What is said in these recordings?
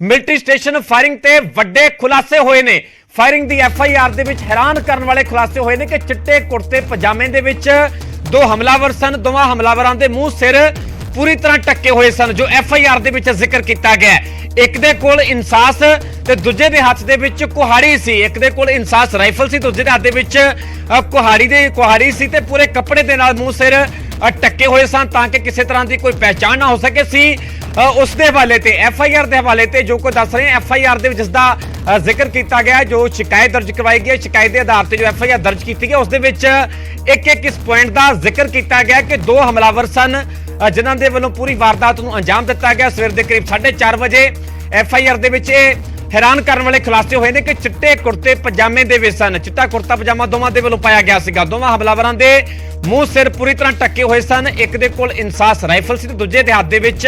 Military station firing ਤੇ ਵੱਡੇ ਖੁਲਾਸੇ ਹੋਏ ਨੇ। ਫਾਇਰਿੰਗ ਦੀ FIR ਦੇ ਵਿੱਚ ਹੈਰਾਨ ਕਰਨ ਵਾਲੇ ਖੁਲਾਸੇ ਹੋਏ ਨੇ ਕਿ ਚਿੱਟੇ ਕੁੜਤੇ ਪਜਾਮੇ ਦੇ ਵਿੱਚ ਦੋ ਹਮਲਾਵਰ ਸਨ। ਦੋਵਾਂ ਹਮਲਾਵਰਾਂ ਦੇ ਮੂੰਹ ਸਿਰ पूरी तरह टक्के हुए सन जो FIR ਦੇ ਵਿੱਚ ਜ਼ਿਕਰ ਕੀਤਾ ਗਿਆ। ਇੱਕ ਦੇ ਕੋਲ ਇੰਸਾਸ ਤੇ ਦੂਜੇ ਦੇ ਹੱਥ ਦੇ ਵਿੱਚ ਕੁਹਾੜੀ ਸੀ। ਇੱਕ ਦੇ ਕੋਲ ਇੰਸਾਸ ਰਾਈਫਲ ਸੀ, ਦੂਜੇ ਦੇ ਹੱਥ ਦੇ ਵਿੱਚ ਕੁਹਾੜੀ ਸੀ ਤੇ ਪੂਰੇ ਕੱਪੜੇ ਦੇ ਨਾਲ ਮੂੰਹ ਸਿਰ ਟੱਕੇ ਹੋਏ ਸਨ ਤਾਂ ਕਿ ਕਿਸੇ ਤਰ੍ਹਾਂ ਦੀ ਕੋਈ ਪਹਿਚਾਣ ਨਾ ਹੋ ਸਕੇ ਸੀ। ਉਸ ਦੇ ਹਵਾਲੇ ਤੇ FIR ਦੇ ਹਵਾਲੇ ਤੇ ਜੋ ਕੋਈ ਦੱਸ ਰਹੇ FIR ਦੇ ਵਿੱਚ ਜਿਸ ਦਾ ਜ਼ਿਕਰ ਕੀਤਾ ਗਿਆ, ਜੋ ਸ਼ਿਕਾਇਤ ਦਰਜ ਕਰਵਾਈ ਗਈ, ਸ਼ਿਕਾਇਤ ਦੇ ਆਧਾਰ ਤੇ ਜੋ FIR ਦਰਜ ਕੀਤੀ ਗਈ ਉਸ ਦੇ ਵਿੱਚ ਇੱਕ ਇਸ ਪੁਆਇੰਟ ਦਾ ਜ਼ਿਕਰ ਕੀਤਾ ਗਿਆ ਕਿ ਦੋ ਹਮਲਾਵਰ ਸਨ ਜਿਨ੍ਹਾਂ ਦੇ ਵੱਲੋਂ ਪੂਰੀ ਵਾਰਦਾਤ ਨੂੰ ਅੰਜਾਮ ਦਿੱਤਾ ਗਿਆ। ਸਵੇਰ ਦੇ ਕਰੀਬ 4:30 ਵਜੇ FIR ਦੇ ਵਿੱਚ ਇਹ हैरान करने वाले खुलासे हुए ने कि चिट्टे कुर्ते पजामे दे विच सन। चिट्टा कुर्ता पजामा दोवां दे वल्लों पाया गया सीगा। दोवां हमलावरां दे मूंह सिर पूरी तरह टक्के हुए सन। एक दे कोल इंसास राइफल सी ते दूजे दे हाथ दे विच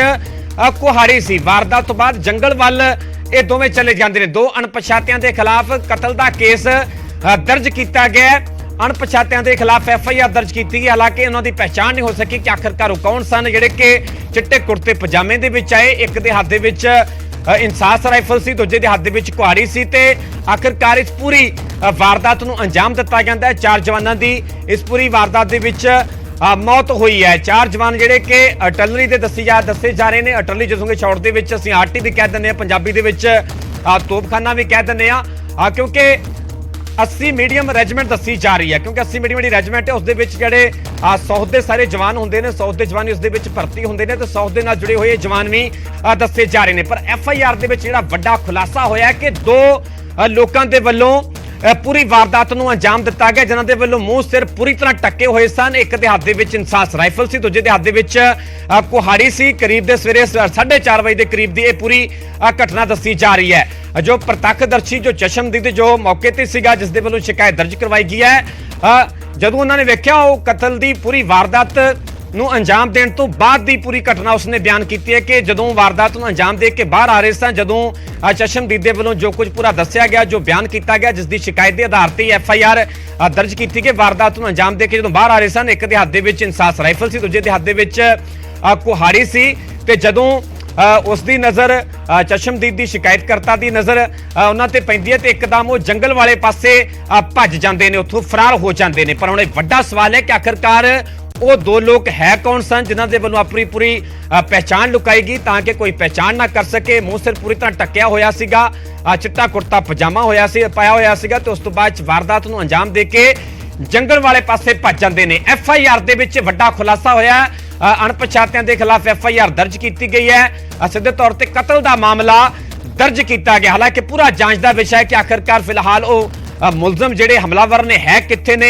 कुहाड़ी सी। वारदात तो बाद जंगल वल ये दोवें चले जांदे ने। दो अणपछातियां दे खिलाफ कतल दा केस दर्ज किया गया। अणपछातियां दे खिलाफ FIR दर्ज की गई। हालांकि उन्हां दी पहचान नहीं हो सकी कि आखिरकार कौन सन जिहड़े कि चिट्टे कुर्ते पजामे दे विच आए। एक दे हाथ दे विच इंसास राइफल सी, दूजे दे हाथ दे विच कुहाड़ी सी ते आखिरकार इस पूरी वारदात नूं अंजाम दिता जांदा है। 4 जवानां दी इस पूरी वारदात दे विच मौत हुई है। 4 जवान जिहड़े कि अटलरी दे दसे जा रहे ने। अटलरी जिसनूं कि शॉर्ट दे विच असीं आरटी भी कह दिंदे आ, पंजाबी दे विच तोपखाना भी कह दिंदे आ क्योंकि 80 मीडियम रैजीमेंट दसी जा रही है क्योंकि 80 मीडियम रैजीमेंट है उस दे विच जिहड़े 100 दे सारे जवान हुंदे ने। 100 दे जवान उस दे विच भर्ती हुंदे ने ते 100 दे नाल जुड़े होए जवान भी दसे जा रहे ने। पर FIR दे विच जिहड़ा वड्डा खुलासा होया कि दो लोकां दे वल्लों पूरी वारदात नूं अंजाम दिता गया जिन्हां दे वल्लों मूंह सिर पूरी तरह टक्के हुए सन। एक दे हाथ दे विच इंसास राइफल सी, दूजे दे हाथ दे विच कुहाड़ी सी। करीब दे सवेरे 4:30 बजे दे करीब दी ये पूरी घटना दसी जा रही है। जो प्रत्यक्षदर्शी जो चशमदीद जो मौके ते सीगा जिस दे वल्लों शिकायत दर्ज करवाई गई है, जदों उन्होंने वेख्या वो कतल दी पूरी वारदात ਨੂੰ अंजाम देने तो बाद दी पूरी घटना उसने बयान की है कि जदों वारदात ਨੂੰ अंजाम दे के बाहर आ रहे सन, जदों चशमदीद दे वल्लों जो कुछ पूरा दस्सिया गया, जो बयान किया गया, जिस दी शिकायत के आधार पर FIR दर्ज की गई। वारदात ਨੂੰ अंजाम दे के जदों बाहर आ रहे सन, एक दे हाथ दे विच इंसास राइफल सी, दूजे दे हाथ दे विच कुहाड़ी सी ते जदों उस दी नज़र चशमदीद दी शिकायतकर्ता दी नज़र उन्हां ते पैंदी है ते एकदम वो जंगल वाले पासे भज जांदे ने, उत्थों फरार हो जाते हैं। पर हुण वड्डा सवाल है कि आखिरकार वो दो लोग है कौन सन जिन्हां दे वल्लों अपनी पूरी पहचान लुकाई गई ताकि कोई पहचान ना कर सके। मूंह सिर पूरी तरह टक्या होया सीगा, चिट्टा कुर्ता पजामा होया सी पाया होया सीगा ते उस तो बाद वारदात नूं अंजाम दे के जंगल वाले पासे भज जांदे ने। FIR दे विच वड्डा खुलासा होया। अणपछातियां दे खिलाफ FIR दर्ज की गई है। सीधे तौर पर कतल का मामला दर्ज किया गया। हालांकि पूरा जांच का विषय है कि आखिरकार फिलहाल वो मुलजम जिहड़े हमलावर ने है कित्थे ने,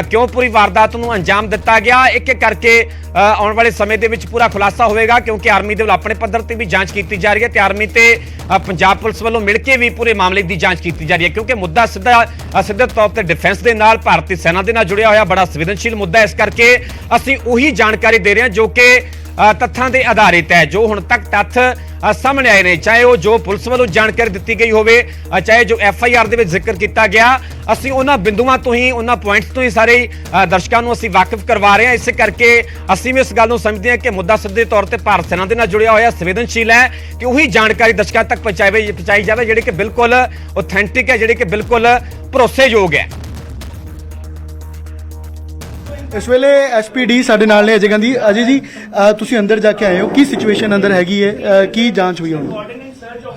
क्यों पूरी वारदात नूं अंजाम दिता गया, एक एक करके आने वाले समय दे विच पूरा खुलासा होएगा क्योंकि आर्मी दे अपने पद्धर ते भी जांच की जा रही है ते आर्मी ते पंजाब पुलिस वालों मिल के भी पूरे मामले की जांच की जा रही है क्योंकि मुद्दा सीधे तौर पर डिफेंस के नाल भारतीय सेना के नाल जुड़िया होया बड़ा संवेदनशील मुद्दा। इस करके असीं उही जानकारी दे रहे हैं जो कि तथ्यां दे आधारित है, जो हुण तक तथ्य सामने आए ने, चाहे वो जो पुलिस वालों जानकारी दी गई होवे, चाहे जो FIR दे विच जिक्र किया गया। असीं उन्हां बिंदुआं तो ही उन्हां पॉइंट्स तो ही सारे दर्शकों को असीं वाकिफ करवा रहे हैं। इस करके असीं भी इस गल नूं समझदे हां कि मुद्दा सीधे तौर पर भारत सेना दे नाल जुड़िया होया संवेदनशील है कि उही जानकारी दर्शकों तक पहुंचाई जाए जिहड़ी कि बिल्कुल ऑथेंटिक है, जिहड़ी कि बिल्कुल भरोसेयोग है। इस वेले SPD साडे नाल ने अजय गांधी। अजय जी तुसीं अंदर जाके आए हो, की सिचुएशन अंदर हैगी है, की जांच हुई हुण?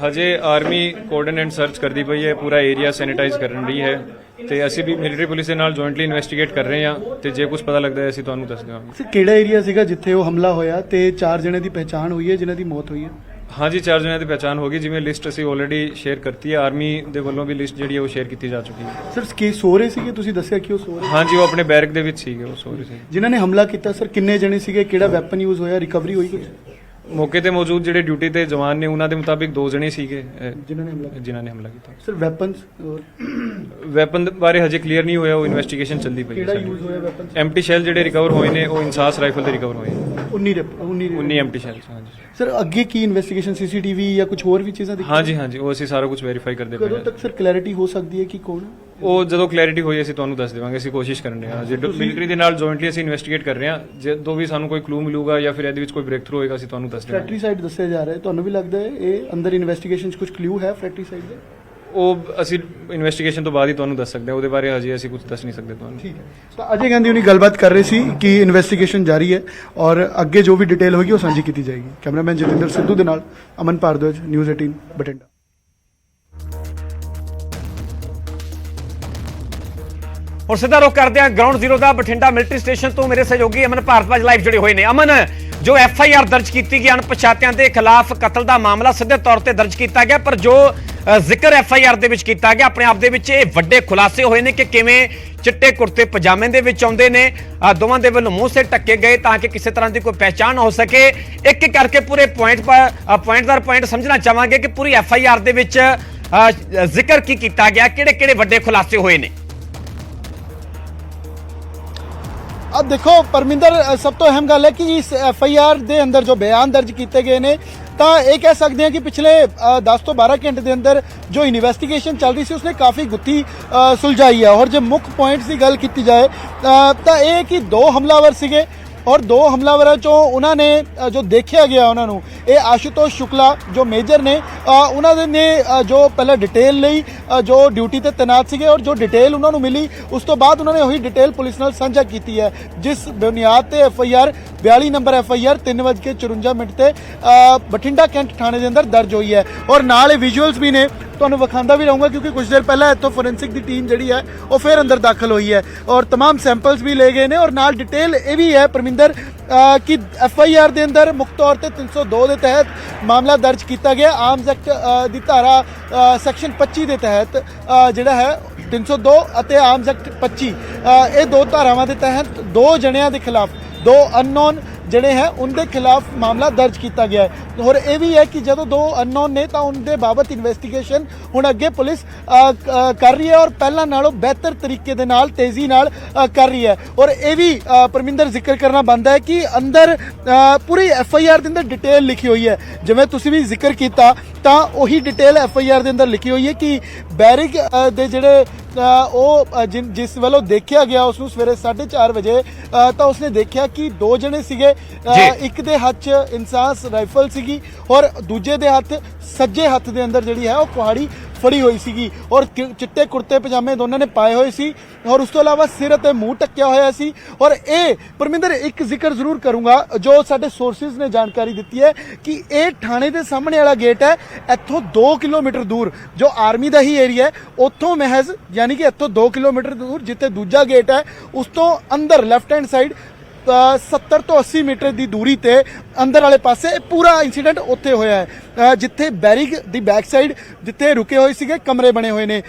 हजे आर्मी कोर्डन एंड सर्च करती पई है, पूरा एरिया सैनिटाइज कर रही है ਤੇ ਅਸੀਂ ਵੀ ਮਿਲਟਰੀ ਪੁਲਿਸ ਦੇ ਨਾਲ ਜੁਆਇੰਟਲੀ ਇਨਵੈਸਟੀਗੇਟ ਕਰ ਰਹੇ ਹਾਂ ਤੇ ਜੇ ਕੁਝ ਪਤਾ ਲੱਗਦਾ ਹੈ ਅਸੀਂ ਤੁਹਾਨੂੰ ਦੱਸ ਦੇਵਾਂਗੇ। ਸਰ ਕਿਹੜਾ ਏਰੀਆ ਸੀਗਾ ਜਿੱਥੇ ਉਹ ਹਮਲਾ ਹੋਇਆ ਤੇ 4 ਜਣੇ ਦੀ ਪਹਿਚਾਣ ਹੋਈ ਹੈ ਜਿਨ੍ਹਾਂ ਦੀ ਮੌਤ ਹੋਈ ਹੈ? हाँ जी, 4 जने की पहचान होगी, जिमें लिस्ट ਅਸੀਂ ਆਲਰੇਡੀ ਸ਼ੇਅਰ ਕਰਤੀ ਹੈ। ਆਰਮੀ ਦੇ ਵੱਲੋਂ ਵੀ ਲਿਸਟ ਜਿਹੜੀ ਹੈ ਉਹ ਸ਼ੇਅਰ ਕੀਤੀ ਜਾ ਚੁੱਕੀ ਹੈ। ਸਰ ਕੀ ਸੋ ਰਹੇ ਸੀਗੇ, ਤੁਸੀਂ ਦੱਸਿਆ ਕਿ ਉਹ ਸੋ ਰਹੇ? हाँ जी, वो अपने बैरक ਦੇ ਵਿੱਚ ਸੀਗੇ, ਉਹ ਸੋ ਰਹੇ ਸੀ। ਜਿਨ੍ਹਾਂ ਨੇ ਹਮਲਾ ਕੀਤਾ ਸਰ ਕਿੰਨੇ ਜਣੇ ਸੀਗੇ, ਕਿਹੜਾ ਵੈਪਨ ਯੂਜ਼ ਹੋਇਆ, ਰਿਕਵਰੀ ਹੋਈ ਕੁਝ? ਮੌਕੇ ਤੇ ਮੌਜੂਦ ਜਿਹੜੇ ਡਿਊਟੀ ਤੇ ਜਵਾਨ ਨੇ ਉਹਨਾਂ ਦੇ ਮੁਤਾਬਿਕ 2 ਜਣੇ ਸੀਗੇ ਜਿਨ੍ਹਾਂ ਨੇ ਹਮਲਾ ਕੀਤਾ। ਸਰ ਵੈਪਨਸ ਵੈਪਨ ਬਾਰੇ ਹਜੇ ਕਲੀਅਰ ਨਹੀਂ ਹੋਇਆ, ਉਹ ਇਨਵੈਸਟੀਗੇਸ਼ਨ ਚੱਲਦੀ ਪਈ ਹੈ। ਕਿਹੜਾ ਯੂਜ਼ ਹੋਇਆ ਵੈਪਨ? ਐਮਟੀ ਸ਼ੈਲ ਜਿਹੜੇ ਰਿਕਵਰ ਹੋਏ ਨੇ ਉਹ ਇੰਸਾਸ ਰਾਈਫਲ ਦੇ ਰਿਕਵਰ ਹੋਏ ਨੇ। 19 ਐਮਟੀ ਸ਼ੈਲ। ਹਾਂਜੀ ਸਰ ਅੱਗੇ ਕੀ ਇਨਵੈਸਟੀਗੇਸ਼ਨ CCTV ਜਾਂ ਕੁਝ ਹੋਰ ਵੀ ਚੀਜ਼ਾਂ ਦਿਖੀ? ਹਾਂਜੀ ਉਹ ਅਸੀਂ ਸਾਰਾ ਕੁਝ ਵੈਰੀਫਾਈ ਕਰਦੇ ਪਏ ਕਦੋਂ ਹਾਂ। ਤੱਕ ਸਰ ਕਲੈਰਿਟੀ ਹੋ ਸਕਦੀ ਹੈ ਕਿ ਕੌਣ? ਉਹ ਜਦੋਂ ਕਲੈਰਿਟੀ ਹੋਈ ਅਸੀਂ ਤੁਹਾਨੂੰ ਦੱਸ ਦੇਵਾਂਗੇ। ਅਸੀਂ ਕੋਸ਼ਿਸ਼ ਕਰ ਰਹੇ ਹਾਂ, ਜੇ ਮਿਲਟਰੀ ਦੇ ਨਾਲ ਜੁਆਇੰਟਲੀ ਅਸੀਂ ਇਨਵੈਸਟੀਗੇਟ ਕਰ ਰਹੇ ਹਾਂ, ਜਦੋਂ ਵੀ ਸਾਨੂੰ ਕੋਈ ਕਲੂ ਮਿਲੂਗਾ ਜਾਂ ਫਿਰ ਇਹਦੇ ਵਿੱਚ ਕੋਈ ਬ੍ਰੇਕ ਥਰੂ ਹੋਏਗਾ ਅਸੀਂ ਤੁਹਾਨੂੰ ਦੱਸ ਦੇਵਾਂਗੇ। ਫੈਕਟਰੀ ਸਾਈਡ ਦੱਸਿਆ ਜਾ ਰਿਹਾ ਹੈ, ਤੁਹਾਨੂੰ ਵੀ ਲੱਗਦਾ ਹੈ ਇਹ ਅੰਦਰ ਇਨਵੈਸਟੀਗੇਸ਼ਨ 'ਚ ਕੁਝ ਕਲੂ ਹੈ ਫੈਕਟਰੀ ਸਾਈਡ ਦੇ? ਉਹ ਅਸੀਂ ਇਨਵੈਸਟੀਗੇਸ਼ਨ ਤੋਂ ਬਾਅਦ ਹੀ ਤੁਹਾਨੂੰ ਦੱਸ ਸਕਦੇ ਹਾਂ, ਉਹਦੇ ਬਾਰੇ ਹਜੇ ਅਸੀਂ ਕੁਝ ਦੱਸ ਨਹੀਂ ਸਕਦੇ ਤੁਹਾਨੂੰ। ਠੀਕ ਹੈ। ਤਾਂ ਅਜੇ ਗਾਂਧੀ ਉਹਨੀ ਗੱਲਬਾਤ ਕਰ ਰਹੇ ਸੀ ਕਿ ਇਨਵੈਸਟੀਗੇਸ਼ਨ ਜਾਰੀ ਹੈ ਔਰ ਅੱਗੇ ਜੋ ਵੀ ਡਿਟੇਲ ਹੋਏਗੀ ਉਹ ਸਾਂਝੀ ਕੀਤੀ ਜਾਏਗੀ। ਕੈਮਰਾਮੈਨ ਜਤਿੰਦਰ ਸਿੱਧੂ ਦੇ ਨਾਲ ਅਮਨ ਭਾਰਦਵਾਜ, ਨਿਊਜ਼ 18 ਬਠਿੰਡਾ। और सीधा रुख करते हैं ग्राउंड जीरो का बठिंडा मिलिट्री स्टेशन तो मेरे सहयोगी अमन भारद्वाज लाइव जुड़े हुए हैं। अमन, जो FIR दर्ज की गई अणपछातियां के खिलाफ कतल का मामला सीधे तौर पर दर्ज किया गया, पर जो जिक्र FIR दे विच कीता गया अपने आप दे विच वड्डे खुलासे होए ने कि किवें चिट्टे कुर्ते पजामे दे विच आउंदे ने, दोवां दे वल्लों मूंह से ढके गए ताकि किसी तरह की कोई पहचान हो सके। एक एक करके पूरे पॉइंट दर पॉइंट समझना चाहांगे कि पूरी FIR दे विच जिक्र की कीता गया, किहड़े-किहड़े वड्डे खुलासे होए ने? अब देखो परमिंदर, सब तो अहम गल है कि इस FIR ਦੇ ਅੰਦਰ ਜੋ ਬਿਆਨ ਦਰਜ ਕੀਤੇ ਗਏ ਨੇ ਤਾਂ ਇਹ ਕਹਿ ਸਕਦੇ ਹਾਂ ਕਿ ਪਿਛਲੇ 10 ਤੋਂ 12 ਘੰਟੇ ਦੇ ਅੰਦਰ ਜੋ ਇਨਵੈਸਟੀਗੇਸ਼ਨ ਚੱਲ ਰਹੀ ਸੀ ਉਸਨੇ ਕਾਫੀ ਗੁੱਥੀ ਸੁਲਝਾਈ ਹੈ। ਔਰ ਜੇ ਮੁੱਖ ਪੁਆਇੰਟਸ ਦੀ ਗੱਲ ਕੀਤੀ ਜਾਏ ਤਾਂ ਇਹ ਕਿ ਦੋ ਹਮਲਾਵਰ ਸੀਗੇ और दो हमलावरों चों उन्होंने जो देखा गया उन्होंने ये आशुतोष शुक्ला जो मेजर ने उन्होंने जो पहले डिटेल ली जो ड्यूटी ते तैनात सीगे और जो डिटेल उन्होंने मिली उस तो बाद उन्होंने वही डिटेल पुलिस नाल साझा की है, जिस बुनियाद ते FIR 42 नंबर FIR 3:54 ते बठिंडा कैंट थाने के अंदर दर्ज हुई है। और नाल विजुअल्स भी ने ਤੁਹਾਨੂੰ ਵਿਖਾਉਂਦਾ ਵੀ ਰਹੂੰਗਾ ਕਿਉਂਕਿ ਕੁਝ ਦੇਰ ਪਹਿਲਾਂ ਇੱਥੋਂ ਫੋਰੈਂਸਿਕ ਦੀ ਟੀਮ ਜਿਹੜੀ ਹੈ ਉਹ ਫਿਰ ਅੰਦਰ ਦਾਖਲ ਹੋਈ ਹੈ ਔਰ तमाम ਸੈਂਪਲਸ ਵੀ ਲਏ ਗਏ ਨੇ। ਔਰ ਨਾਲ ਡਿਟੇਲ ਇਹ ਵੀ ਹੈ ਪਰਮਿੰਦਰ ਕਿ FIR ਦੇ ਅੰਦਰ ਮੁੱਖ ਤੌਰ ਤੇ 302 ਦੇ ਤਹਿਤ ਮਾਮਲਾ ਦਰਜ ਕੀਤਾ ਗਿਆ, ਆਰਮਸ ਐਕਟ ਦੀ ਧਾਰਾ ਸੈਕਸ਼ਨ 25 ਦੇ ਤਹਿਤ ਜਿਹੜਾ ਹੈ 302 ਅਤੇ ਆਰਮਸ ਐਕਟ 25 ਇਹ ਦੋ ਧਾਰਾਵਾਂ ਦੇ ਤਹਿਤ ਦੋ ਜਣਿਆਂ ਦੇ ਖਿਲਾਫ, ਦੋ ਅਨਨੋਨ ਜਿਹੜੇ ਹੈ ਉਹਦੇ ਖਿਲਾਫ ਮਾਮਲਾ ਦਰਜ ਕੀਤਾ ਗਿਆ ਹੈ। ਔਰ ਇਹ ਵੀ ਹੈ ਕਿ ਜਦੋਂ ਦੋ ਅਨਨੋਨ ਨੇ ਤਾਂ ਉਹਦੇ ਬਾਬਤ ਇਨਵੈਸਟੀਗੇਸ਼ਨ ਹੁਣ ਅੱਗੇ ਪੁਲਿਸ ਕਰ ਰਹੀ ਹੈ ਔਰ ਪਹਿਲਾਂ ਨਾਲੋਂ ਬਿਹਤਰ ਤਰੀਕੇ ਦੇ ਨਾਲ ਤੇਜ਼ੀ ਨਾਲ ਕਰ ਰਹੀ ਹੈ। ਔਰ ਇਹ ਵੀ ਪਰਮਿੰਦਰ ਜ਼ਿਕਰ ਕਰਨਾ ਬਣਦਾ ਹੈ ਕਿ ਅੰਦਰ ਪੂਰੀ FIR ਦੇ ਅੰਦਰ ਡਿਟੇਲ ਲਿਖੀ ਹੋਈ ਹੈ, ਜਿਵੇਂ ਤੁਸੀਂ ਵੀ ਜ਼ਿਕਰ ਕੀਤਾ ਤਾਂ ਉਹੀ ਡਿਟੇਲ FIR ਦੇ ਅੰਦਰ ਲਿਖੀ ਹੋਈ ਹੈ ਕਿ ਬੈਰਿਕ ਦੇ ਜਿਹੜੇ ਉਹ ਜਿਸ ਵੱਲੋਂ ਦੇਖਿਆ ਗਿਆ ਉਸ ਨੂੰ ਸਵੇਰੇ 4:30 ਵਜੇ ਤਾਂ ਉਸਨੇ ਦੇਖਿਆ ਕਿ ਦੋ ਜਣੇ ਸੀਗੇ, ਇੱਕ ਦੇ ਹੱਥ 'ਚ ਇਨਸਾਸ ਰਾਈਫਲ ਸੀਗੀ ਔਰ ਦੂਜੇ ਦੇ ਹੱਥ ਸੱਜੇ ਹੱਥ ਦੇ ਅੰਦਰ ਜਿਹੜੀ ਹੈ ਉਹ ਕੁਹਾੜੀ ਫੜੀ ਹੋਈ ਸੀਗੀ ਔਰ ਚਿੱਟੇ ਕੁੜਤੇ ਪਜਾਮੇ ਦੋਨਾਂ ਨੇ ਪਾਏ ਹੋਏ ਸੀ ਔਰ ਉਸ ਤੋਂ ਇਲਾਵਾ ਸਿਰ ਅਤੇ ਮੂੰਹ ਢੱਕਿਆ ਹੋਇਆ ਸੀ। ਔਰ ਇਹ ਪਰਮਿੰਦਰ ਇੱਕ ਜ਼ਿਕਰ ਜ਼ਰੂਰ ਕਰੂੰਗਾ ਜੋ ਸਾਡੇ ਸੋਰਸਿਸ ਨੇ ਜਾਣਕਾਰੀ ਦਿੱਤੀ ਹੈ ਕਿ ਇਹ ਥਾਣੇ ਦੇ ਸਾਹਮਣੇ ਵਾਲਾ ਗੇਟ ਹੈ, ਇੱਥੋਂ 2 ਕਿਲੋਮੀਟਰ ਦੂਰ ਜੋ ਆਰਮੀ ਦਾ ਹੀ ਏਰੀਆ ਹੈ ਉੱਥੋਂ ਮਹਿਜ਼ ਯਾਨੀ ਕਿ ਇੱਥੋਂ 2 ਕਿਲੋਮੀਟਰ ਦੂਰ ਜਿੱਥੇ ਦੂਜਾ ਗੇਟ ਹੈ ਉਸ ਤੋਂ ਅੰਦਰ ਲੈਫਟ ਹੈਂਡ ਸਾਈਡ 70 ਤੋਂ 80 ਮੀਟਰ ਦੀ ਦੂਰੀ ਤੇ ਅੰਦਰ ਵਾਲੇ ਪਾਸੇ ਪੂਰਾ ਇਨਸੀਡੈਂਟ ਉੱਥੇ ਹੋਇਆ ਹੈ, ਜਿੱਥੇ ਬੈਰਿਕ ਦੀ ਬੈਕ ਸਾਈਡ ਜਿੱਥੇ ਰੁਕੇ ਹੋਏ ਸੀਗੇ ਕਮਰੇ ਬਣੇ ਹੋਏ ਨੇ।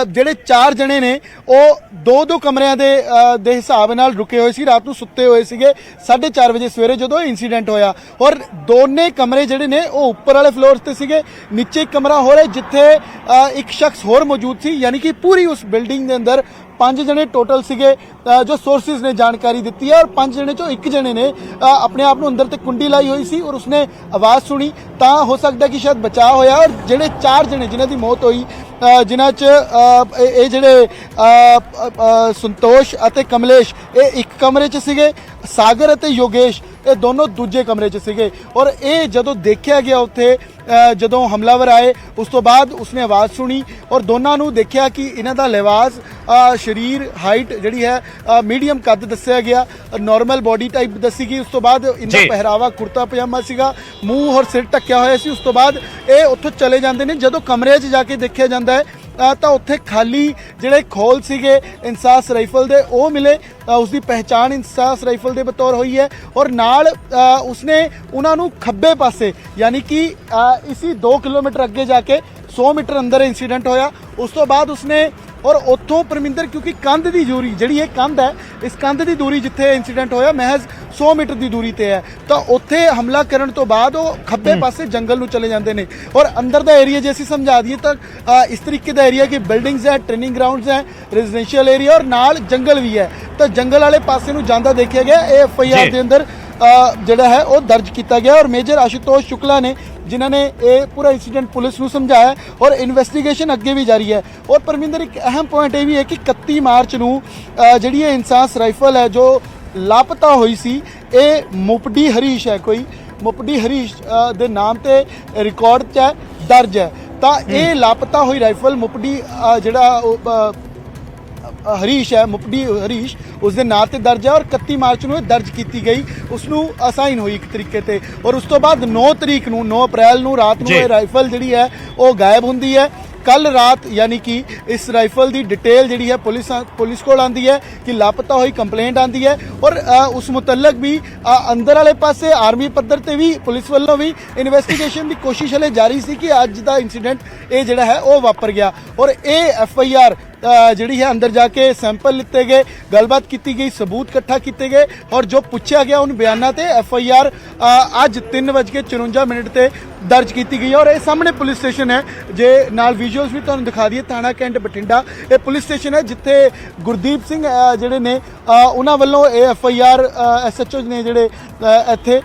ਜਿਹੜੇ 4 ਜਣੇ ਨੇ ਉਹ ਦੋ ਕਮਰਿਆਂ ਦੇ ਹਿਸਾਬ ਨਾਲ ਰੁਕੇ ਹੋਏ ਸੀ, ਰਾਤ ਨੂੰ ਸੁੱਤੇ ਹੋਏ ਸੀਗੇ 4:30 ਵਜੇ ਸਵੇਰੇ ਜਦੋਂ ਇੰਸੀਡੈਂਟ ਹੋਇਆ। ਔਰ ਦੋਨੇ ਕਮਰੇ ਜਿਹੜੇ ਨੇ ਉਹ ਉੱਪਰ ਵਾਲੇ ਫਲੋਰ ਤੇ ਸੀਗੇ, ਨੀਚੇ ਇੱਕ ਕਮਰਾ ਹੋਰ ਹੈ ਜਿੱਥੇ ਇੱਕ ਸ਼ਖਸ ਹੋਰ ਮੌਜੂਦ ਸੀ, ਯਾਨੀ ਕਿ ਪੂਰੀ ਉਸ ਬਿਲਡਿੰਗ ਦੇ ਅੰਦਰ 5 ਜਣੇ ਟੋਟਲ ਸੀਗੇ ਜੋ ਸੋਰਸਿਸ ਨੇ ਜਾਣਕਾਰੀ ਦਿੱਤੀ ਹੈ। ਔਰ 5 ਜਣੇ ਚੋਂ ਇੱਕ ਜਣੇ ਨੇ ਆਪਣੇ ਆਪ ਨੂੰ ਅੰਦਰ ਤੇ ਕੁੰਡੀ ਲਾਈ ਹੋਈ ਸੀ ਔਰ ਉਸਨੇ ਆਵਾਜ਼ ਸੁਣੀ ਤਾਂ ਹੋ ਸਕਦਾ ਕਿ ਸ਼ਾਇਦ ਬਚਾਅ ਹੋਇਆ। ਔਰ ਜਿਹੜੇ 4 ਜਣੇ ਜਿਨ੍ਹਾਂ ਦੀ ਮੌਤ ਹੋਈ ਜਿਨ੍ਹਾਂ 'ਚ ਇਹ ਜਿਹੜੇ ਸੰਤੋਸ਼ ਅਤੇ ਕਮਲੇਸ਼ ਇਹ ਇੱਕ ਕਮਰੇ 'ਚ ਸੀਗੇ, ਸਾਗਰ ਅਤੇ ਯੋਗੇਸ਼ ਇਹ ਦੋਨੋਂ ਦੂਜੇ ਕਮਰੇ 'ਚ ਸੀਗੇ। ਔਰ ਇਹ ਜਦੋਂ ਦੇਖਿਆ ਗਿਆ ਉੱਥੇ ਜਦੋਂ ਹਮਲਾਵਰ ਆਏ ਉਸ ਤੋਂ ਬਾਅਦ ਉਸਨੇ ਆਵਾਜ਼ ਸੁਣੀ ਔਰ ਦੋਨਾਂ ਨੂੰ ਦੇਖਿਆ ਕਿ ਇਹਨਾਂ ਦਾ ਲਿਬਾਸ ਸਰੀਰ ਹਾਈਟ ਜਿਹੜੀ ਹੈ ਮੀਡੀਅਮ ਕੱਦ ਦੱਸਿਆ ਗਿਆ, ਨਾਰਮਲ ਬੋਡੀ ਟਾਈਪ ਦੱਸੀ ਗਈ। ਉਸ ਤੋਂ ਬਾਅਦ ਇਹਦਾ ਪਹਿਰਾਵਾ ਕੁਰਤਾ ਪਜਾਮਾ ਸੀਗਾ, ਮੂੰਹ ਔਰ ਸਿਰ ਢੱਕਿਆ ਹੋਇਆ ਸੀ। ਉਸ ਤੋਂ ਬਾਅਦ ਇਹ ਉੱਥੋਂ ਚਲੇ ਜਾਂਦੇ ਨੇ। ਜਦੋਂ ਕਮਰੇ 'ਚ ਜਾ ਕੇ ਦੇਖਿਆ ਜਾਂਦਾ ਹੈ ਤਾਂ ਉੱਥੇ ਖਾਲੀ ਜਿਹੜੇ ਖੋਲ ਸੀਗੇ ਇਨਸਾਸ ਰਾਈਫਲ ਦੇ ਉਹ ਮਿਲੇ, ਉਸਦੀ ਪਹਿਚਾਣ ਇਨਸਾਸ ਰਾਈਫਲ ਦੇ ਬਤੌਰ ਹੋਈ ਹੈ। ਔਰ ਨਾਲ ਉਸਨੇ ਉਹਨਾਂ ਨੂੰ ਖੱਬੇ ਪਾਸੇ ਯਾਨੀ ਕਿ ਇसी 2 ਕਿਲੋਮੀਟਰ ਅੱਗੇ ਜਾ ਕੇ 100 ਮੀਟਰ ਅੰਦਰ ਇੰਸੀਡੈਂਟ ਹੋਇਆ। ਉਸ ਤੋਂ ਬਾਅਦ ਉਸਨੇ ਔਰ ਉੱਥੋਂ ਪਰਮਿੰਦਰ ਕਿਉਂਕਿ ਕੰਧ ਦੀ ਦੂਰੀ ਜਿਹੜੀ ਇਹ ਕੰਧ ਹੈ ਇਸ ਕੰਧ ਦੀ ਦੂਰੀ ਜਿੱਥੇ ਇੰਸੀਡੈਂਟ ਹੋਇਆ ਮਹਿਜ਼ 100 ਮੀਟਰ ਦੀ ਦੂਰੀ ਤੇ ਹੈ ਤਾਂ ਉੱਥੇ ਹਮਲਾ ਕਰਨ ਤੋਂ ਬਾਅਦ ਉਹ ਖੱਬੇ ਪਾਸੇ ਜੰਗਲ ਨੂੰ ਚਲੇ ਜਾਂਦੇ ਨੇ। ਔਰ ਅੰਦਰ ਦਾ ਏਰੀਆ ਜੇ ਅਸੀਂ ਸਮਝਾ ਦਈਏ ਤਾਂ ਇਸ ਤਰੀਕੇ ਦਾ ਏਰੀਆ ਕਿ ਬਿਲਡਿੰਗਸ ਹੈ, ਟ੍ਰੇਨਿੰਗ ਗਰਾਊਂਡਸ ਹੈ, ਰੈਜ਼ੀਡੈਂਸ਼ੀਅਲ ਏਰੀਆ ਔਰ ਨਾਲ ਜੰਗਲ ਵੀ ਹੈ। ਤਾਂ ਜੰਗਲ ਵਾਲੇ ਪਾਸੇ ਨੂੰ ਜਾਂਦਾ ਦੇਖਿਆ ਗਿਆ। ਇਹ FIR ਦੇ ਅੰਦਰ ਜਿਹੜਾ ਹੈ ਉਹ ਦਰਜ ਕੀਤਾ ਗਿਆ ਔਰ ਮੇਜਰ ਆਸ਼ੂਤੋਸ਼ ਸ਼ੁਕਲਾ ਨੇ ਜਿਨ੍ਹਾਂ ਨੇ ਇਹ ਪੂਰਾ ਇੰਸੀਡੈਂਟ ਪੁਲਿਸ ਨੂੰ ਸਮਝਾਇਆ ਔਰ ਇਨਵੈਸਟੀਗੇਸ਼ਨ ਅੱਗੇ ਵੀ ਜਾਰੀ ਹੈ। ਔਰ ਪਰਮਿੰਦਰ ਇੱਕ ਅਹਿਮ ਪੁਆਇੰਟ ਇਹ ਵੀ ਹੈ ਕਿ 31 ਮਾਰਚ ਨੂੰ ਜਿਹੜੀ ਇਹ इंसास राइफल है जो लापता हुई सी, ਇਹ ਮੁਪਡੀ ਹਰੀਸ਼ ਹੈ, ਕੋਈ ਮੁਪਡੀ ਹਰੀਸ਼ ਦੇ ਨਾਮ ਤੇ ਰਿਕਾਰਡ 'ਚ ਹੈ, ਦਰਜ ਹੈ। ਤਾਂ ਇਹ ਲਾਪਤਾ ਹੋਈ ਰਾਈਫਲ ਮੁਪਡੀ ਜਿਹੜਾ ਹਰੀਸ਼ ਹੈ, ਮੁਪਡੀ ਹਰੀਸ਼ ਉਸ ਦੇ ਨਾਂ ਤੇ ਦਰਜ ਹੈ ਔਰ 31 ਮਾਰਚ ਨੂੰ ਇਹ ਦਰਜ ਕੀਤੀ ਗਈ, ਉਸ ਨੂੰ ਅਸਾਈਨ ਹੋਈ ਇੱਕ ਤਰੀਕੇ ਤੇ। ਔਰ ਉਸ ਤੋਂ ਬਾਅਦ 9 ਤਰੀਕ ਨੂੰ 9 ਅਪ੍ਰੈਲ ਨੂੰ ਰਾਤ ਨੂੰ ਇਹ ਰਾਈਫਲ ਜਿਹੜੀ ਹੈ ਉਹ ਗਾਇਬ ਹੁੰਦੀ ਹੈ। कल रात यानी कि इस राइफल की डिटेल जी है पुलिस को आती है कि लापता हुई कंप्लेंट आती है और उस मुतलक भी अंदर वाले पासे आर्मी पद्धर से भी पुलिस वालों भी इन्वेस्टिगेशन की कोशिश हले जारी सी कि अज का इंसीडेंट ये जोड़ा है वो वापर गया। और ये FIR जी है अंदर जाके सैंपल लिते गए, गलबात की गई, सबूत इकट्ठा किए गए और जो पूछा गया उन बयानों से FIR अज 3:54 से दर्ज की गई है। और ये सामने पुलिस स्टेशन है, जे नाल विजुअल्स भी तुहानूं दिखा दिए, थाना कैंट बठिंडा ये पुलिस स्टेशन है जिथे गुरदीप सिंह जिहड़े ने उन्हां वल्लों ये FIR SHO ने जिहड़े इत्थे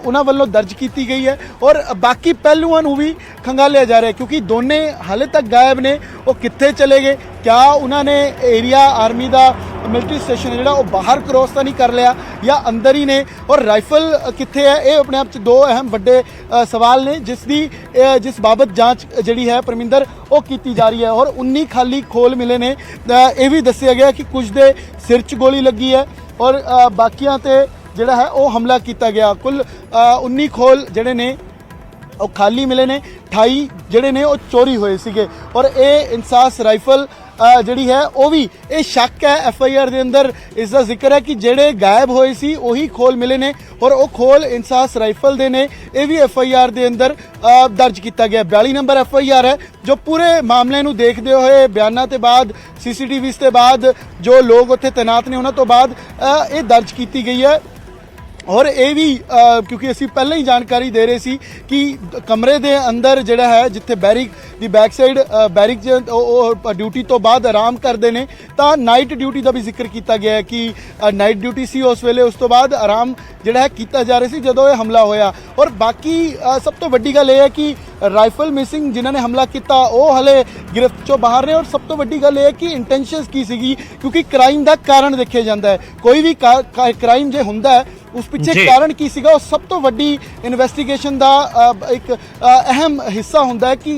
उन्हां वल्लों दर्ज की गई है। और बाकी पहलुआं नूं भी खंगालिया जा रहा है क्योंकि दोने हाले तक गायब ने, वो कित्थे चले गए, क्या उन्होंने एरिया आर्मी का मिलिट्री स्टेशन है जो बाहर क्रॉस तो नहीं कर लिया या अंदर ही ने, और राइफल कित्थे है, ये अपने आप दो अहम बड़े सवाल ने जिस बाबत जांच जी है परमिंदर वो की जा रही है। और 19 खाली खोल मिले ने, ये भी दसिया गया कि कुछ दे सिर च गोली लगी है और बाकियां ते जिहड़ा है वो हमला किया गया। कुल 19 खोल जिहड़े ने ਉਹ ਖਾਲੀ ਮਿਲੇ ਨੇ, 28 ਜਿਹੜੇ ਨੇ ਉਹ ਚੋਰੀ ਹੋਏ ਸੀਗੇ। ਔਰ ਇਹ इंसास ਰਾਈਫਲ ਜਿਹੜੀ ਹੈ ਉਹ ਵੀ ਇਹ ਸ਼ੱਕ ਹੈ FIR ਦੇ ਅੰਦਰ ਇਸ ਦਾ ਜ਼ਿਕਰ ਹੈ ਕਿ ਜਿਹੜੇ ਗਾਇਬ ਹੋਏ ਸੀ ਉਹੀ ਖੋਲ ਮਿਲੇ ਨੇ ਔਰ ਉਹ ਖੋਲ इंसास ਰਾਈਫਲ ਦੇ ਨੇ। ਇਹ ਵੀ FIR ਦੇ ਅੰਦਰ ਦਰਜ ਕੀਤਾ ਗਿਆ। 42 ਨੰਬਰ FIR ਹੈ ਜੋ ਪੂਰੇ ਮਾਮਲੇ ਨੂੰ ਦੇਖਦੇ ਹੋਏ ਬਿਆਨਾਂ ਤੇ ਬਾਅਦ CCTVs ਤੇ ਬਾਅਦ ਜੋ ਲੋਕ ਉੱਥੇ ਤੈਨਾਤ ਨੇ ਉਹਨਾਂ ਤੋਂ ਬਾਅਦ ਇਹ ਦਰਜ ਕੀਤੀ ਗਈ ਹੈ। और ये भी क्योंकि असी पहले ही जानकारी दे रहे सी कि कमरे दे अंदर जिहड़ा है जिथे बैरिक दी बैक साइड बैरिक ड्यूटी तो बाद आराम करते हैं, तो नाइट ड्यूटी का भी जिक्र किया गया है कि नाइट ड्यूटी सी उस वेले, उस तो बाद आराम जिहड़ा है किया जा रहा सी जदों ये हमला होया। और बाकी सब तो वड्डी गल ये है कि राइफल मिसिंग जिन्होंने हमला किया वो हले गिरफ्त चों बाहर ने। और सब तो वड्डी गल ये है कि इंटेंशनस की सीगी क्योंकि क्राइम का कारण देखिया जाता है, कोई भी क्राइम जो हुंदा है उस पिछे कारण की सीगा, सब तो वड्डी इन्वेस्टिगेशन का एक अहम हिस्सा होंदा है कि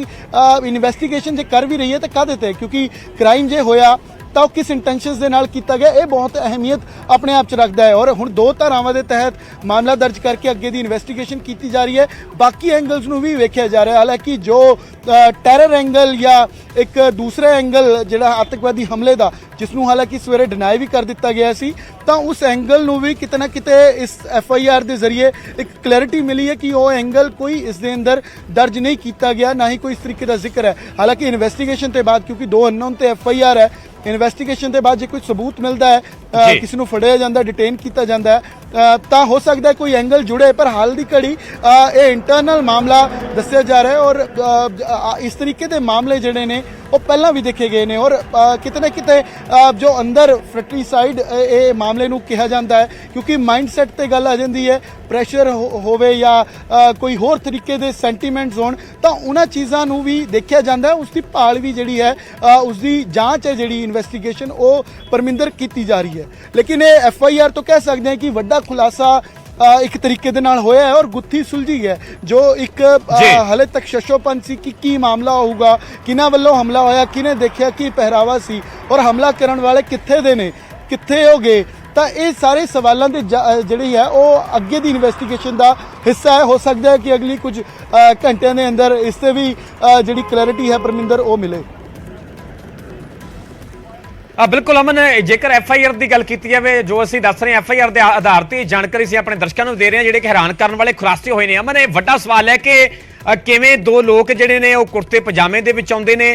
इन्वेस्टिगेशन जे कर भी रही है तो काहदे ते, क्योंकि क्राइम जे होया तो किस इंटेंशनस दे नाल कीता गया, ये बहुत अहमियत अपने आप च रखता है। और हुण 2 धारावां दे तहत मामला दर्ज करके अगे दी इन्वेस्टिगेशन की जा रही है, बाकी एंगल्स नूं भी वेख्या जा रहा है। हालांकि जो टैरर एंगल या एक दूसरा एंगल जिहड़ा आतंकवादी हमले का जिसनूं हालांकि सवेरे डिनाई भी कर दिता गया सी, तो उस एंगल नूं भी किते ना किते इस FIR के जरिए एक क्लैरिटी मिली है कि वो एंगल कोई इस दे अंदर दर्ज नहीं किया गया, ना ही कोई इस तरीके का जिक्र है। हालांकि इन्वेस्टिगेशन के बाद क्योंकि 2 अननोन ते FIR है, इन्वेस्टिगेशन के बाद जो कोई सबूत मिलता है, किसी को फड़िया जाता, डिटेन किया जाता है, तो हो सकता है कोई एंगल जुड़े, पर हाल की घड़ी ये इंटरनल मामला दसिया जा रहा है। और इस तरीके के मामले जिहड़े ने वो पहला भी देखे गए ने और किते ना किते जो अंदर फ्रैटरीसाइड ये मामले नूं कहा जाता है क्योंकि माइंडसैट ते गल आ जाती है, प्रेशर होवे या कोई होर तरीके दे सेंटीमेंट्स होण, तो उन्हां चीज़ां नूं भी देखिया जाता है। उसकी भाल भी जिहड़ी है उसकी जांच है जिहड़ी इन्वेस्टिगेशन वो परमिंदर की जा रही है। लेकिन ये FIR तो कह सकते हैं कि वड्डा खुलासा एक तरीके दे नाल होया है और गुत्थी सुलझी है जो एक हले तक शशोपन सी कि की मामला होगा, किन्हां वल्लों हमला होया, किने देखिया की पहरावा सी और हमला करन वाले कित्थे दे ने, कित्थे हो गए, तो ये सारे सवालों के जिहड़ी है वो अगे दी इन्वेस्टिगेशन का हिस्सा है। हो सकता है कि अगली कुछ घंटिया के अंदर इससे भी जिहड़ी क्लैरिटी है परमिंदर वो मिले। बिल्कुल अमन, जेकर FIR की गल की जाए जो असीं दस रहे हैं FIR के आधार पर जानकारी से अपने दर्शकों को दे रहे हैं जिहड़े कि हैरान करने वाले खुलासे होए ने। अमन, ये वड्डा सवाल है कि किवें 2 लोग जिहड़े ने वो कुर्ते पजामे दे विच आउंदे ने,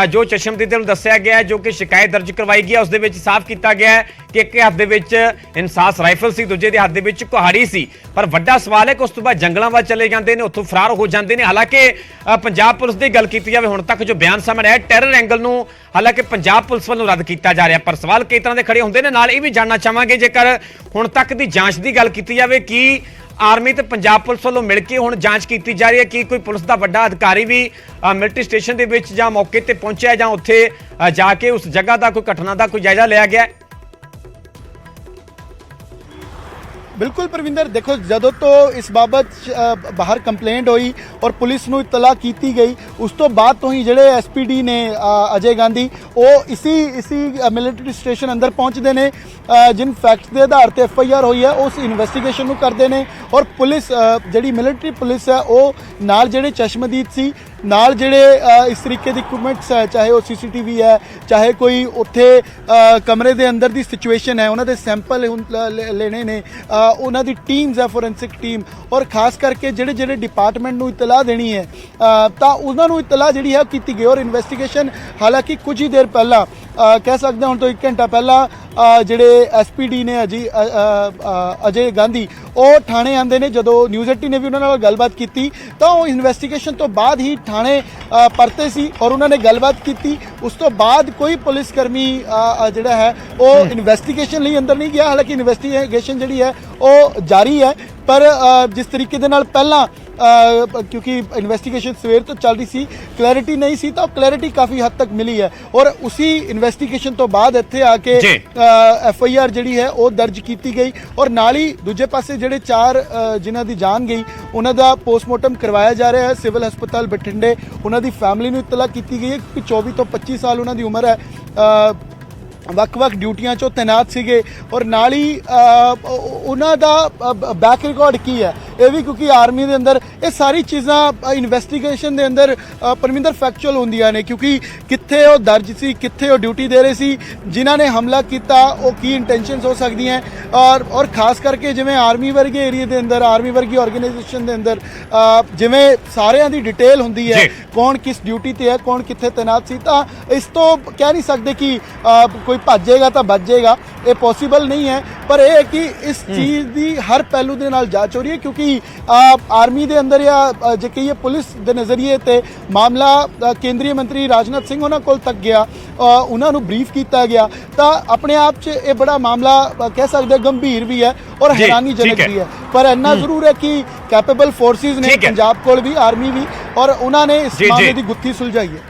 जो चशमदीद नूं दस्सिया गया है, जो कि शिकायत दर्ज करवाई गई है, उस दे विच साफ किया गया है कि एक हाथ दे विच इंसास राइफल सी, दूजे दे हाथ दे विच कुहाड़ी सी। पर वड्डा सवाल है कि उस तो बाद जंगलों वाल चले जाते हैं, उत्थों फरार हो जाते हैं। हालांकि पंजाब पुलिस की गल की जाए हुण तक जो बयान सामने आया टैरर एंगल नूं हालांकि पंजाब पुलिस वालों रद्द किया जा रहा है, पर सवाल कई तरह के खड़े होंदे ने। नाल ये भी जानना चाहांगे जेकर हुण तक की जांच की गल की जाए कि ਆਰਮੀ ਤੇ ਪੰਜਾਬ ਪੁਲਿਸ ਵੱਲੋਂ ਮਿਲ ਕੇ ਹੁਣ ਜਾਂਚ ਕੀਤੀ ਜਾ ਰਹੀ ਹੈ ਕਿ ਕੋਈ ਪੁਲਿਸ ਦਾ ਵੱਡਾ ਅਧਿਕਾਰੀ ਵੀ ਮਿਲਟਰੀ ਸਟੇਸ਼ਨ ਦੇ ਵਿੱਚ ਜਾਂ ਮੌਕੇ ਤੇ ਪਹੁੰਚਿਆ ਜਾਂ ਉੱਥੇ ਜਾ ਕੇ ਉਸ ਜਗ੍ਹਾ ਦਾ ਕੋਈ ਘਟਨਾ ਦਾ ਕੋਈ ਜਾਇਜ਼ਾ ਲਿਆ ਗਿਆ ਹੈ। बिल्कुल परविंदर, देखो जदों तो इस बाबत बाहर कंप्लेंट हुई और पुलिस नूं इतला की गई, उस तो बाद तो ही जिहड़े SPD ने अजय गांधी वो इसी मिलिटरी स्टेशन अंदर पहुंचते ने, जिन फैक्ट्स के आधार पर FIR हुई है उस इन्वेस्टिगेशन नूं करते हैं और पुलिस जिहड़ी मिलिटरी पुलिस है वो नाल जिहड़े चश्मदीद सी नाल जिहड़े इस तरीके की इक्विपमेंट्स है, चाहे वो CCTV है, चाहे कोई उत्थे कमरे के अंदर की सिचुएशन है, उन्होंने सैंपल लेने ने, उन्हों की टीम्स है फोरेंसिक टीम, और खास करके जिहड़े जिहड़े डिपार्टमेंट नूं इतला देनी है तो उन्होंने इतला जिहड़ी है की गई। और इन्वेस्टिगेशन हालांकि कुछ ही देर पहला कह सकते हैं, हुण तो 1 घंटा पहला जिहड़े SPD ने अजय गांधी वो थाने आंदे ने, जदों न्यूज़ 18 ने भी उन्होंने गलबात की तो इन्वेस्टिगेशन तो बाद ही थाने परते सी और उन्होंने गलबात की। उस तो बाद कोई पुलिसकर्मी जिहड़ा है वो इन्वेस्टिगेशन लिए अंदर नहीं गया, हालांकि इन्वेस्टिगेशन जिहड़ी है वो जारी है, पर जिस तरीके दे नाल पहला क्योंकि इन्वेस्टिगेशन सवेर तो चल रही सी, क्लैरिटी नहीं सी, तो क्लैरिटी काफ़ी हद तक मिली है और उसी इन्वेस्टिगेशन तो बाद इत्थे आके FIR जिहड़ी है वो दर्ज की गई और नाल ही दूजे पासे जिहड़े 4 जिन्हां दी जान गई उन्हां दा पोस्टमार्टम करवाया जा रहा है सिविल हस्पताल बठिंडे। उन्हां दी फैमिली नूं इतला की गई है कि 24 तो 25 साल उन्हां दी उम्र है, ਵੱਖ-ਵੱਖ ਡਿਊਟੀਆਂ 'ਚੋਂ ਤੈਨਾਤ ਸੀਗੇ और ਨਾਲ ਹੀ ਉਹਨਾਂ ਦਾ ਬੈਕ ਰਿਕਾਰਡ ਕੀ ਹੈ ਇਹ ਵੀ, ਕਿਉਂਕਿ ਆਰਮੀ ਦੇ ਅੰਦਰ ਇਹ ਸਾਰੀ ਚੀਜ਼ਾਂ ਇਨਵੈਸਟੀਗੇਸ਼ਨ ਦੇ ਅੰਦਰ ਪਰਮਿੰਦਰ ਫੈਕਚੁਅਲ ਹੁੰਦੀਆਂ ਨੇ, ਕਿਉਂਕਿ ਕਿੱਥੇ ਉਹ ਦਰਜ ਸੀ, ਕਿੱਥੇ ਉਹ ਡਿਊਟੀ ਦੇ ਰਹੇ ਸੀ, ਜਿਨ੍ਹਾਂ ਨੇ ਹਮਲਾ ਕੀਤਾ ਉਹ ਕੀ ਇੰਟੈਂਸ਼ਨਸ ਹੋ ਸਕਦੀਆਂ ਔਰ ਖਾਸ ਕਰਕੇ ਜਿਵੇਂ ਆਰਮੀ ਵਰਗੇ ਏਰੀਆ ਦੇ ਅੰਦਰ, ਆਰਮੀ ਵਰਗੀ ਆਰਗੇਨਾਈਜੇਸ਼ਨ ਦੇ ਅੰਦਰ ਜਿਵੇਂ ਸਾਰਿਆਂ ਦੀ ਡਿਟੇਲ ਹੁੰਦੀ ਹੈ, ਕੌਣ ਕਿਸ ਡਿਊਟੀ ਤੇ ਹੈ, ਕੌਣ ਕਿੱਥੇ ਤੈਨਾਤ ਸੀ, ਤਾਂ ਇਸ ਤੋਂ ਕਹਿ ਨਹੀਂ ਸਕਦੇ ਕਿ ਕੋਈ ਭੱਜ ਜਾਏਗਾ ਤਾਂ ਬਚ ਜਾਏਗਾ, ਇਹ ਪੋਸੀਬਲ ਨਹੀਂ ਹੈ। ਪਰ ਇਹ ਹੈ ਕਿ ਇਸ ਚੀਜ਼ ਦੀ ਹਰ ਪਹਿਲੂ ਦੇ ਨਾਲ ਜਾਂਚ ਹੋ ਰਹੀ ਹੈ, ਕਿਉਂਕਿ ਆਰਮੀ ਦੇ ਅੰਦਰ ਜਾਂ ਜੇ ਕਹੀਏ ਪੁਲਿਸ ਦੇ ਨਜ਼ਰੀਏ ਤੇ ਮਾਮਲਾ ਕੇਂਦਰੀ ਮੰਤਰੀ ਰਾਜਨਾਥ ਸਿੰਘ ਉਹਨਾਂ ਕੋਲ ਤੱਕ ਗਿਆ, ਉਹਨਾਂ ਨੂੰ ਬਰੀਫ ਕੀਤਾ ਗਿਆ, ਤਾਂ ਆਪਣੇ ਆਪ 'ਚ ਇਹ ਬੜਾ ਮਾਮਲਾ ਕਹਿ ਸਕਦੇ ਗੰਭੀਰ ਵੀ ਹੈ ਔਰ ਹੈਰਾਨੀਜਨਕ ਵੀ ਹੈ। ਪਰ ਇੰਨਾ ਜ਼ਰੂਰ ਹੈ ਕਿ ਕੈਪੇਬਲ ਫੋਰਸਿਸ ਨੇ ਪੰਜਾਬ ਕੋਲ ਵੀ, ਆਰਮੀ ਵੀ, ਔਰ ਉਹਨਾਂ ਨੇ ਇਸ ਮਾਮਲੇ ਦੀ ਗੁੱਥੀ ਸੁਲਝਾਈ ਹੈ।